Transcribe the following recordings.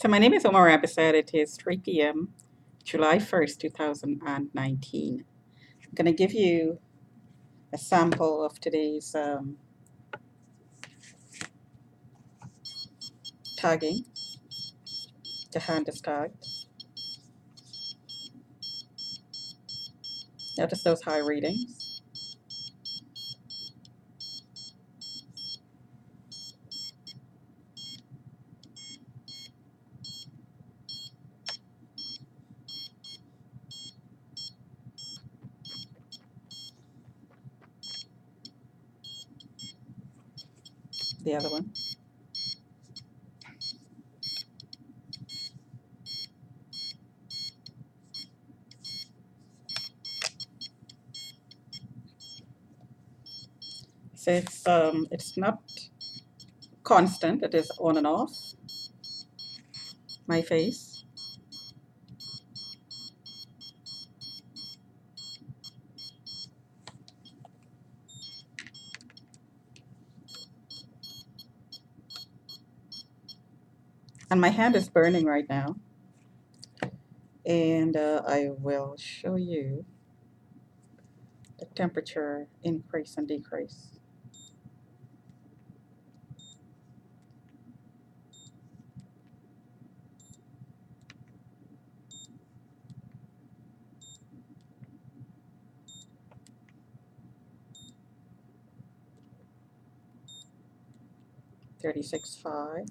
So my name is Omar Abisad. It is 3 p.m., July 1st, 2019. I'm going to give you a sample of today's tagging. The hand is tagged. Notice those high readings. The other one. So it's not constant. It is on and off. My face. And my hand is burning right now. And I will show you the temperature increase and decrease. $36.5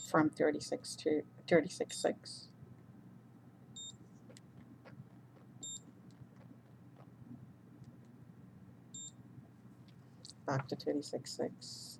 from 36 to 36.6. Back to 36.6.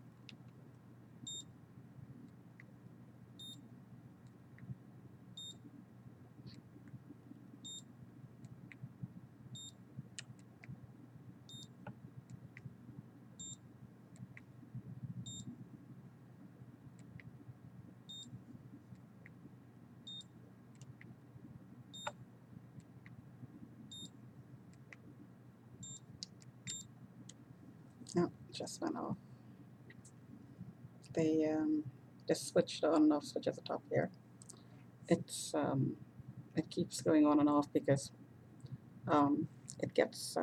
No, just went off. The switch, the on and off switch at the top here. It's it keeps going on and off because um, it gets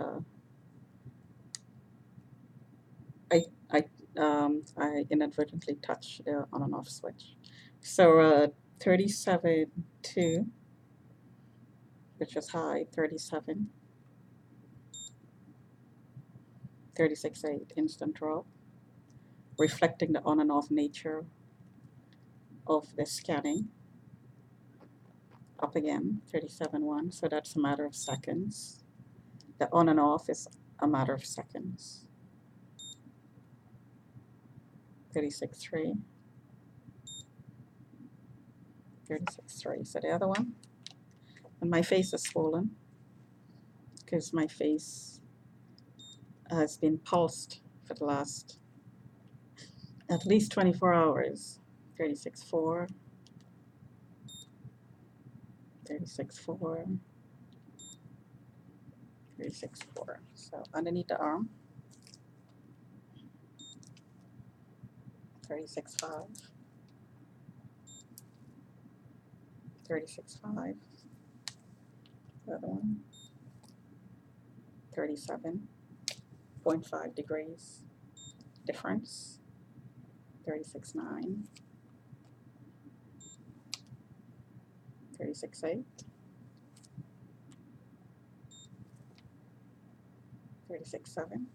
I I I inadvertently touch the on and off switch. So 37.2, which was high, 37, 36.8 instant drop, reflecting the on and off nature of the scanning. Up again, 37.1, so that's a matter of seconds. The on and off is a matter of seconds. 36.3, 36.3. So the other one, and my face is swollen because my face has been pulsed for the last at least 24 hours. 36.4, 36.4, 36.4. So underneath the arm, 36.5, 36.5. The other one, 37.5 degrees difference. 36.9, 36.8, 36.7,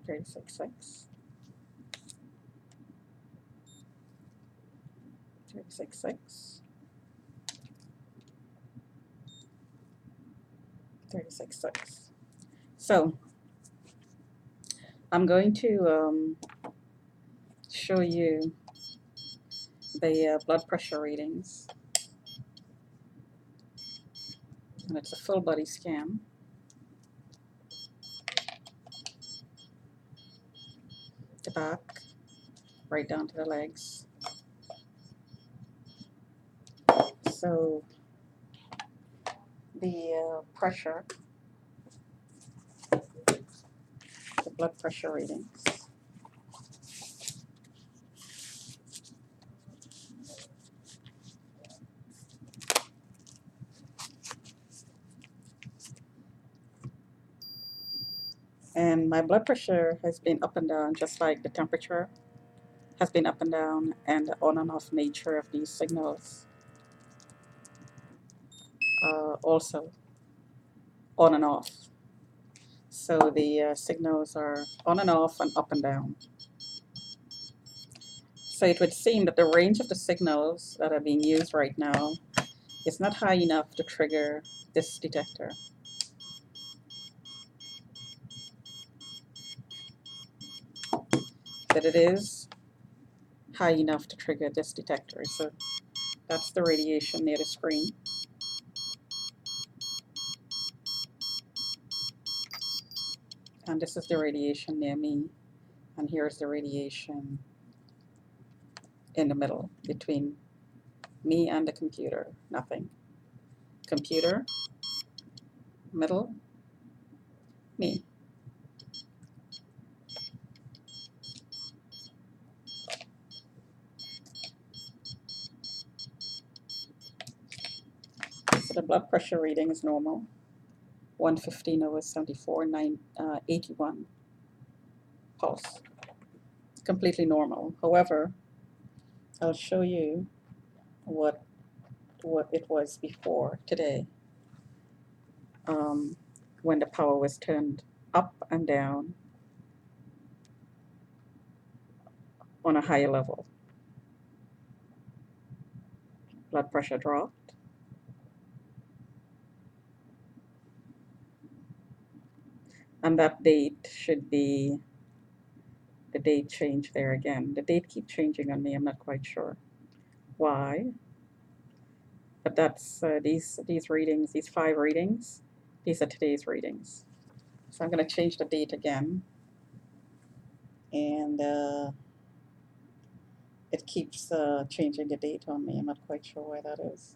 36.6, 36.6, 36.6. So I'm going to show you the blood pressure readings, and it's a full body scan. The back, right down to the legs. So the pressure, the blood pressure readings. my blood pressure has been up and down, just like the temperature has been up and down, and the on and off nature of these signals also on and off. So the signals are on and off and up and down. So it would seem that the range of the signals that are being used right now is not high enough to trigger this detector. But it is high enough to trigger this detector. So that's the radiation near the screen. And this is the radiation near me. And here's the radiation in the middle between me and the computer. Nothing. Computer, middle, me. So the blood pressure reading is normal. 115/74, 81 pulse. Completely normal. However, I'll show you what it was before today, when the power was turned up and down on a higher level. Blood pressure dropped. And that date should be the date change there again. The date keeps changing on me. I'm not quite sure why. But that's these readings, these 5 readings, these are today's readings. So I'm going to change the date again. And it keeps changing the date on me. I'm not quite sure why that is.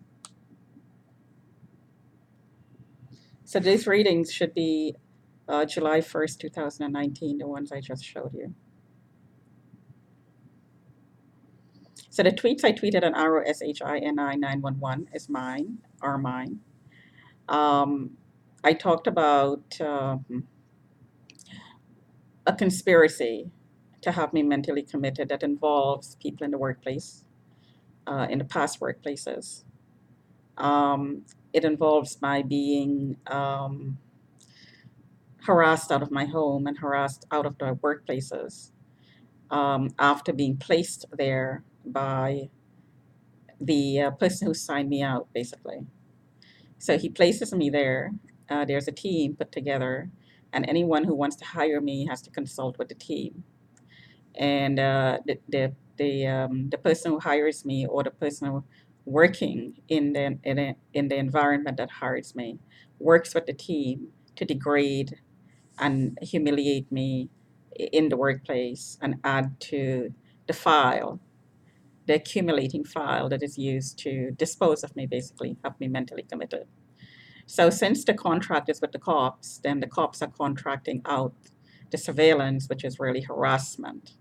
So these readings should be July 1st, 2019, the ones I just showed you. So the tweets I tweeted on ROSHINI911 is mine, are mine. I talked about a conspiracy to have me mentally committed that involves people in the workplace, in the past workplaces. It involves my being harassed out of my home and harassed out of the workplaces after being placed there by the person who signed me out, basically. So he places me there. There's a team put together, and anyone who wants to hire me has to consult with the team. And the person who hires me, or the person working in the environment that hires me, works with the team to degrade and humiliate me in the workplace and add to the file, the accumulating file that is used to dispose of me, basically, have me mentally committed. So since the contract is with the cops, then the cops are contracting out the surveillance, which is really harassment,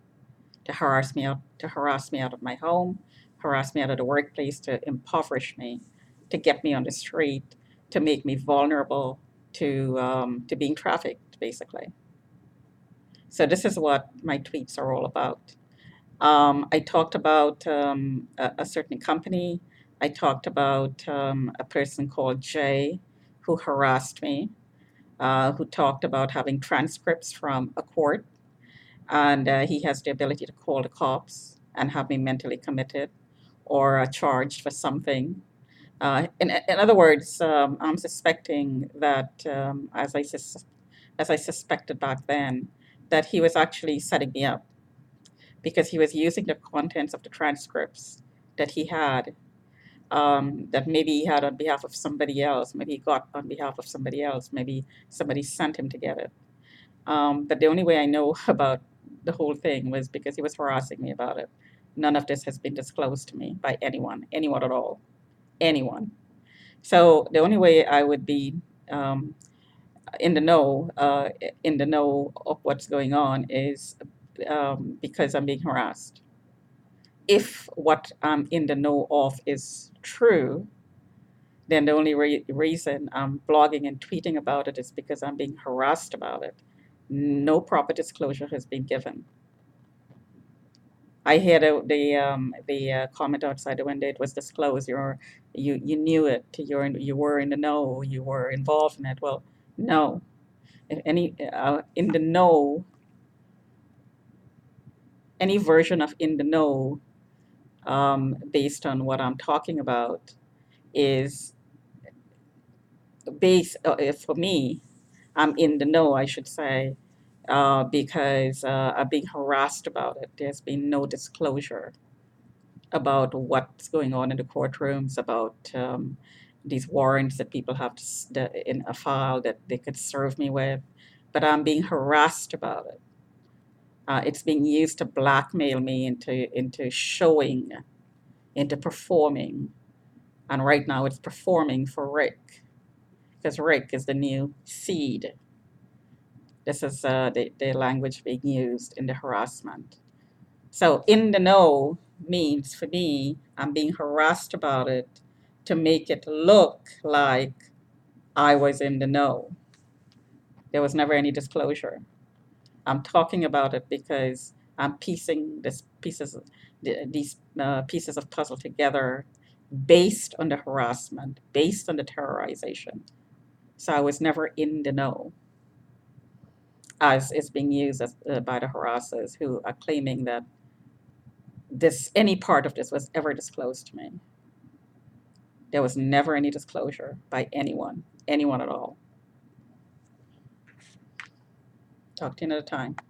to harass me out of my home, harass me out of the workplace, to impoverish me, to get me on the street, to make me vulnerable to being trafficked, basically. So this is what my tweets are all about. I talked about a certain company. I talked about a person called Jay who harassed me, who talked about having transcripts from a court, and he has the ability to call the cops and have me mentally committed or charged for something. In other words, I'm suspecting that, as I suspected back then, that he was actually setting me up because he was using the contents of the transcripts that he had, that maybe he had on behalf of somebody else, maybe he got on behalf of somebody else, maybe somebody sent him to get it. But the only way I know about the whole thing was because he was harassing me about it. None of this has been disclosed to me by anyone at all, anyone. So the only way I would be um, in the know, of what's going on is because I'm being harassed. If what I'm in the know of is true, then the only reason I'm blogging and tweeting about it is because I'm being harassed about it. No proper disclosure has been given. I hear the comment outside the window. It was disclosed. You knew it. You were in the know. You were involved in it. Well, no. If any in the know, any version of in the know, based on what I'm talking about, is based. For me, I'm in the know. I should say, because I'm being harassed about it. There's been no disclosure about what's going on in the courtrooms, about these warrants that people have in a file that they could serve me with, but I'm being harassed about it. It's being used to blackmail me into showing, into performing, and right now it's performing for Rick, because Rick is the new seed. This is the language being used in the harassment. So in the know means for me, I'm being harassed about it to make it look like I was in the know. There was never any disclosure. I'm talking about it because I'm piecing these pieces of puzzle together based on the harassment, based on the terrorization. So I was never in the know, as is being used by the harassers who are claiming that any part of this was ever disclosed to me. There was never any disclosure by anyone at all. Talk to you another time.